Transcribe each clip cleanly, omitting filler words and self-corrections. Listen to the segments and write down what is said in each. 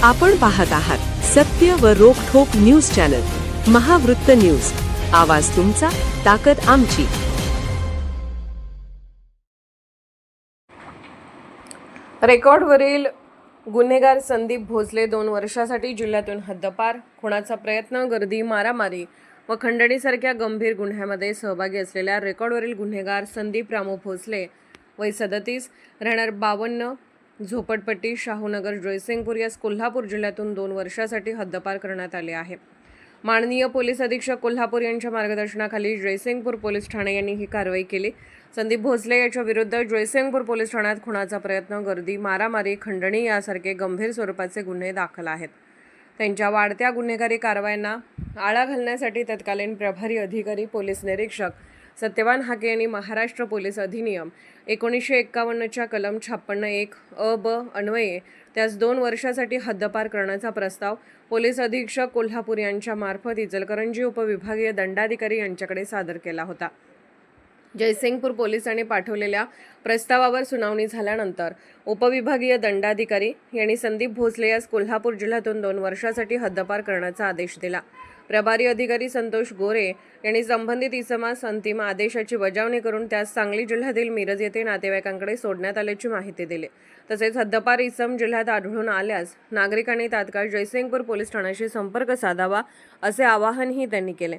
आपण पाहत आहात सत्य व रोखठोक न्यूज चॅनल महावृत्त न्यूज। आवाज तुमचा, ताकद आमची। रेकॉर्डवरील गुन्हेगार संदीप भोसले 2 वर्षासाठी जिल्ह्यातून हद्दपार, खुनाचा प्रयत्न, गर्दी, मारामारी व खंडणीसारख्या गंभीर गुन्ह्यामध्ये सहभागी असलेल्या रेकॉर्डवरील गुन्हेगार संदीप रामू भोसले वय 37, राहणार 52, झोपडपट्टी, शाहूनगर, जयसिंगपूर यास कोल्हापूर जिल्ह्यातून 2 वर्षासाठी हद्दपार करण्यात आले आहे। माननीय पोलीस अधीक्षक कोल्हापूर यांच्या मार्गदर्शनाखाली जयसिंगपूर पोलीस ठाणे यांनी ही कारवाई केली। संदीप भोसले याच्या विरुद्ध जयसिंगपूर पोलीस ठाण्यात खुनाचा प्रयत्न, गर्दी, मारामारी, खंडणी यासारखे गंभीर स्वरूपाचे गुन्हे दाखल आहेत। त्यांच्या वाढत्या गुन्हेगारी कारवायांना आळा घालण्यासाठी तत्कालीन प्रभारी अधिकारी पोलीस निरीक्षक सत्यवान हाके यांनी महाराष्ट्र पोलीस अधिनियम 1951च्या कलम 56(1) अ ब अन्वये त्यास 2 वर्षासाठी हद्दपार करण्याचा प्रस्ताव पोलीस अधीक्षक कोल्हापूर यांच्या मार्फत इचलकरंजी उपविभागीय दंडाधिकारी यांच्याकडे सादर केला होता। जयसिंगपूर पोलिसांनी पाठवलेल्या प्रस्तावावर सुनावणी झाल्यानंतर उपविभागीय दंडाधिकारी यांनी संदीप भोसले यास कोल्हापूर जिल्ह्यातून 2 वर्षासाठी हद्दपार करण्याचा आदेश दिला। प्रभारी अधिकारी संतोष गोरे यांनी संबंधित इसमास अंतिम आदेशाची बजावणी करून त्यास सांगली जिल्ह्यातील मिरज येथे नातेवाईकांकडे सोडण्यात आल्याची माहिती दिली। तसेच हद्दपार इसम जिल्ह्यात आढळून आल्यास नागरिकांनी तात्काळ जयसिंगपूर पोलीस ठाण्याशी संपर्क साधावा असे आवाहनही त्यांनी केले।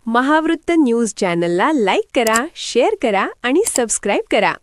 महावृत्त न्यूज चॅनलला लाईक करा, शेअर करा आणि सबस्क्राइब करा।